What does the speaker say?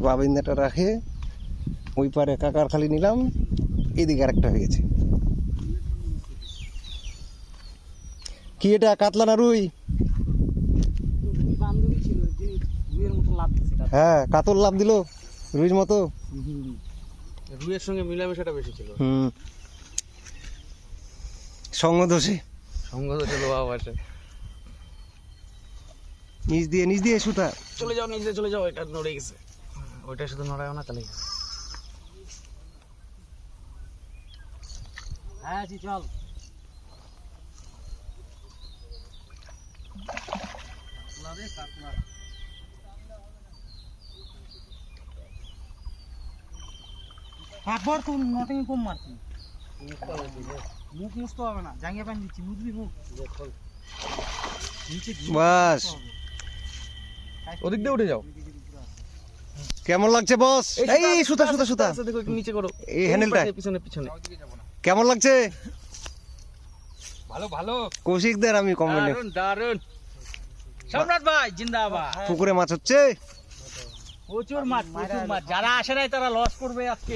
বাবিন্দাটা রাখে ওই পারে কাকার খালি নিলাম, এদিকে আরেকটা হয়ে গেছে। কি এটা কাতলা না রুই? হ্যাঁ কাতল লাভ দিল রুইর মতো। রুইয়ের সঙ্গে মিলামেশাটা বেশি ছিল। সঙ্গ দোষে লোহা বাসে। নিচ দিয়ে সুতা চলে যাও এটা নড়ে গেছে। ওইটা শুধু নড়ায় না তাহলে। হ্যাঁ জি চল। তারপর তুই নটিং কম মারছিস। মুখ মুছতে হবে না, জাঙ্গিয়া পানি দিচ্ছি, মুছবি মুখ। বাস ওদিক দিয়ে উঠে যাও। কেমন লাগছে বস? এই সুতা দেখো একটু নিচে করো, এই হ্যান্ডেলটা পিছনে। কেমন লাগছে? ভালো কৌশিকদের আমি কমেন্টে। দারুন সম্রাট ভাই জিন্দাবাদ। পুকুরে মাছ হচ্ছে প্রচুর মাছ। যারা আসে নাই তারা লস করবে আজকে।